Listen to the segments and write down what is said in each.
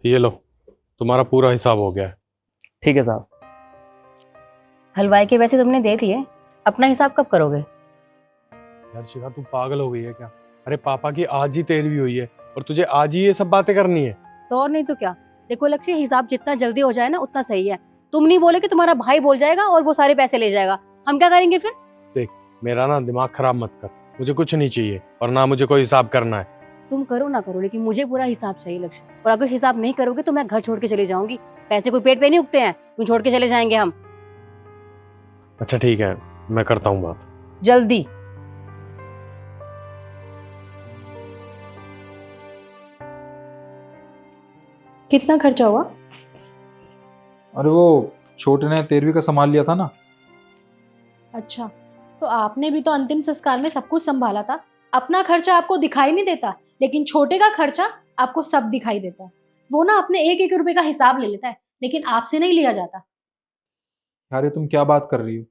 ये लो, तुम्हारा पूरा हिसाब हो गया है। ठीक है साहब। हलवाई के पैसे तुमने दे दिए, अपना हिसाब कब करोगे? यार शिखा, तू पागल हो गई है क्या? अरे पापा की आज ही 13वीं हुई है और तुझे आज ही ये सब बातें करनी है? तो और नहीं तो क्या। देखो लक्ष्य, हिसाब जितना जल्दी हो जाए ना उतना सही है। तुम नहीं बोले कि तुम्हारा भाई बोल जाएगा और वो सारे पैसे ले जाएगा, हम क्या करेंगे फिर? देख, मेरा ना दिमाग खराब मत कर। मुझे कुछ नहीं चाहिए और ना मुझे कोई हिसाब करना है। तुम करो ना करो, लेकिन मुझे पूरा हिसाब चाहिए लक्ष्य। और अगर हिसाब नहीं करोगे तो मैं घर छोड़ के चली जाऊंगी। पैसे कोई पेट पे नहीं उगते हैं, तुम छोड़ के चले जाएंगे हम। अच्छा ठीक है, मैं करता हूँ बात। जल्दी। कितना खर्चा हुआ? अरे वो छोटे ने 13वीं का संभाल लिया था ना। अच्छा, तो आपने भी तो अंतिम संस्कार में सब कुछ संभाला था। अपना खर्चा आपको दिखाई नहीं देता, लेकिन छोटे का खर्चा आपको सब दिखाई देता है। वो ना अपने एक एक रुपए का हिसाब ले लेता है, लेकिन आपसे नहीं लिया जाता। यार ये तुम क्या बात कर रही हो?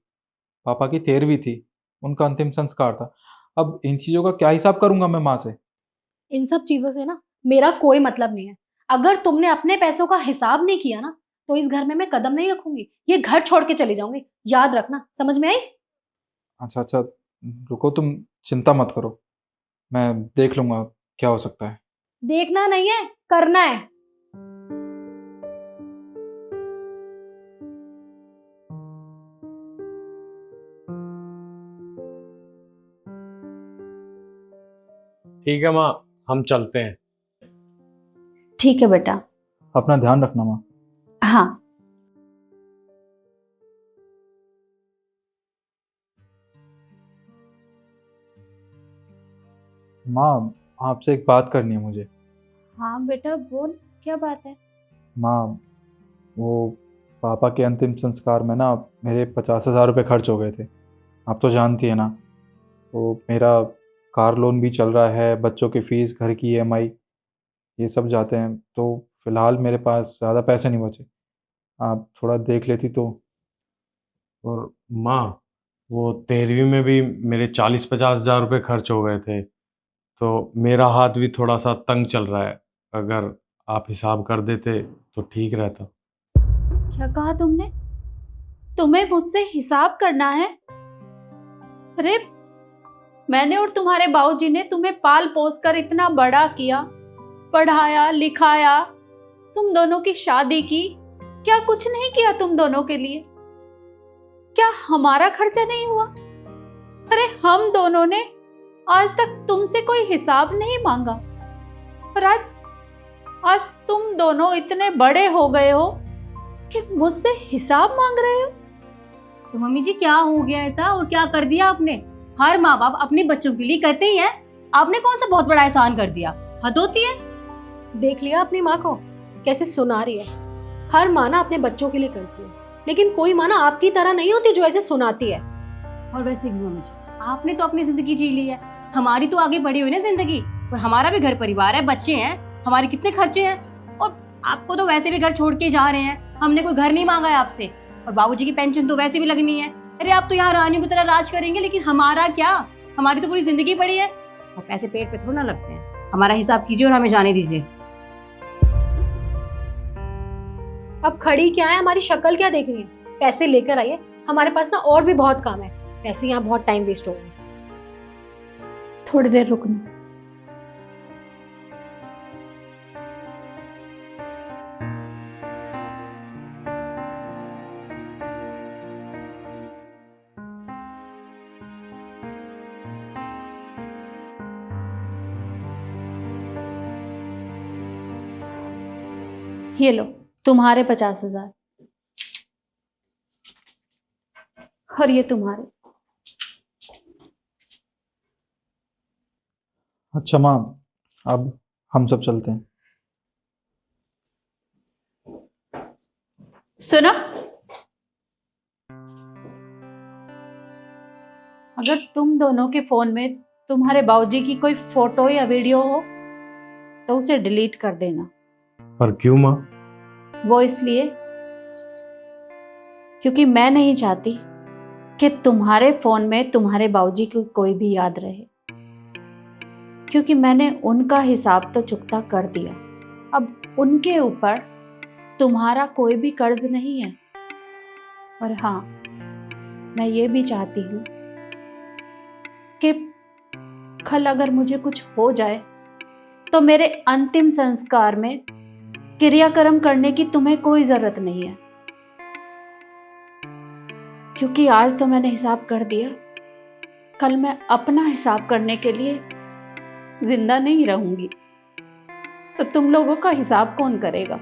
पापा की 13वीं थी, उनका अंतिम संस्कार था। अब इन चीजों का क्या हिसाब करूंगा मैं माँ से? इन सब चीजों से ना मेरा कोई मतलब नहीं है। अगर तुमने अपने पैसों का हिसाब नहीं किया ना, तो इस घर में मैं कदम नहीं रखूंगी। ये घर छोड़ के चली जाऊंगी, याद रखना। समझ में आई? अच्छा अच्छा, रुको, तुम चिंता मत करो, मैं देख लूंगा क्या हो सकता है। देखना नहीं है, करना है। ठीक है माँ, हम चलते हैं। ठीक है बेटा। अपना ध्यान रखना माँ। हाँ। माँ, आपसे एक बात करनी है मुझे। हाँ बेटा बोल, क्या बात है? माँ, वो पापा के अंतिम संस्कार में ना मेरे 50,000 रुपये खर्च हो गए थे। आप तो जानती है ना, तो मेरा कार लोन भी चल रहा है, बच्चों की फीस, घर की ईएमआई, ये सब जाते हैं। तो फिलहाल मेरे पास ज़्यादा पैसे नहीं बचे। आप थोड़ा देख लेती तो। और माँ, वो 13वीं में भी मेरे 40-50 हजार रुपये खर्च हो गए थे, तो मेरा हाथ भी थोड़ा सा तंग चल रहा है। अगर आप हिसाब कर देते तो ठीक रहता। क्या कहा तुमने? तुम्हें मुझसे हिसाब करना है? अरे, मैंने और तुम्हारे बाबूजी ने तुम्हें पाल पोस कर इतना बड़ा किया, पढ़ाया लिखाया, तुम दोनों की शादी की। क्या कुछ नहीं किया तुम दोनों के लिए? क्या हमारा खर्चा नहीं हुआ? अरे, हम दोनों ने आज तक तुमसे कोई हिसाब नहीं मांगा, और आज तुम दोनों इतने बड़े हो गए हो कि मुझसे हिसाब मांग रहे हो। तो मम्मी जी, क्या हो गया ऐसा और क्या कर दिया आपने? हर माँ बाप अपने बच्चों के लिए करते ही है, आपने कौन सा बहुत बड़ा एहसान कर दिया? हद होती है। देख लिया अपनी माँ को कैसे सुना रही है। हर माँ ना अपने बच्चों के लिए करती है, लेकिन कोई माँ ना आपकी तरह नहीं होती जो ऐसे सुनाती है। और वैसे भी मम्मी जी, आपने तो अपनी जिंदगी जी ली है, हमारी तो आगे बढ़ी हुई ना जिंदगी। और हमारा भी घर परिवार है, बच्चे हैं, हमारे कितने खर्चे हैं। और आपको तो वैसे भी घर छोड़ के जा रहे हैं, हमने कोई घर नहीं मांगा है आपसे। और बाबूजी की पेंशन तो वैसे भी लगनी है। अरे, आप तो यहाँ रानियों की तरह राज करेंगे, लेकिन हमारा क्या? हमारी तो पूरी जिंदगी पड़ी है। और पैसे पेट पे थोड़ा ना लगते हैं। हमारा हिसाब कीजिए और हमें जाने दीजिए। अब खड़ी क्या है, हमारी शक्ल क्या देख रही है? पैसे लेकर आइए, हमारे पास ना और भी बहुत काम है। वैसे यहाँ बहुत टाइम वेस्ट हो गया। थोड़ी देर रुकना। ये लो तुम्हारे 50,000, और ये तुम्हारे। अच्छा माँ, अब हम सब चलते हैं। सुनो, अगर तुम दोनों के फोन में तुम्हारे बाबूजी की कोई फोटो या वीडियो हो तो उसे डिलीट कर देना। पर क्यों माँ? वो इसलिए क्योंकि मैं नहीं चाहती कि तुम्हारे फोन में तुम्हारे बाबूजी की कोई भी याद रहे, क्योंकि मैंने उनका हिसाब तो चुकता कर दिया। अब उनके ऊपर तुम्हारा कोई भी कर्ज नहीं है। और हाँ, मैं ये भी चाहती हूँ कि कल अगर मुझे कुछ हो जाए तो मेरे अंतिम संस्कार में क्रियाक्रम करने की तुम्हें कोई जरूरत नहीं है, क्योंकि आज तो मैंने हिसाब कर दिया, कल मैं अपना हिसाब करने के लिए जिंदा नहीं रहूंगी, तो तुम लोगों का हिसाब कौन करेगा?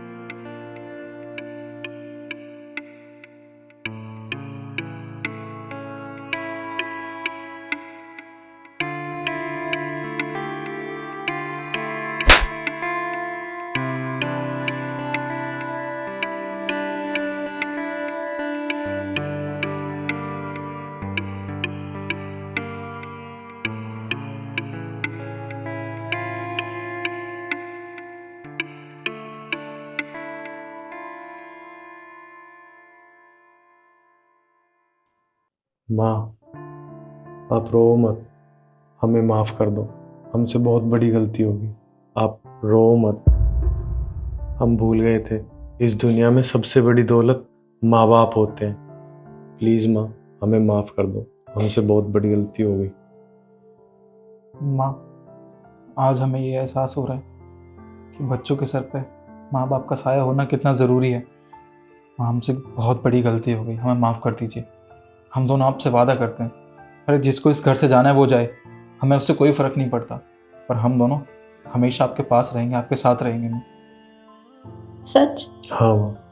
माँ, आप रो मत, हमें माफ़ कर दो, हमसे बहुत बड़ी गलती होगी, आप रो मत। हम भूल गए थे, इस दुनिया में सबसे बड़ी दौलत माँ बाप होते हैं। प्लीज़ माँ, हमें माफ़ कर दो, हमसे बहुत बड़ी गलती हो गई। माँ, आज हमें ये एहसास हो रहा है कि बच्चों के सर पे माँ बाप का साया होना कितना ज़रूरी है। माँ, हमसे बहुत बड़ी गलती हो गई, हमें माफ़ कर दीजिए। हम दोनों आपसे वादा करते हैं, अरे जिसको इस घर से जाना है वो जाए, हमें उससे कोई फ़र्क नहीं पड़ता, पर हम दोनों हमेशा आपके पास रहेंगे, आपके साथ रहेंगे। सच? हाँ माँ।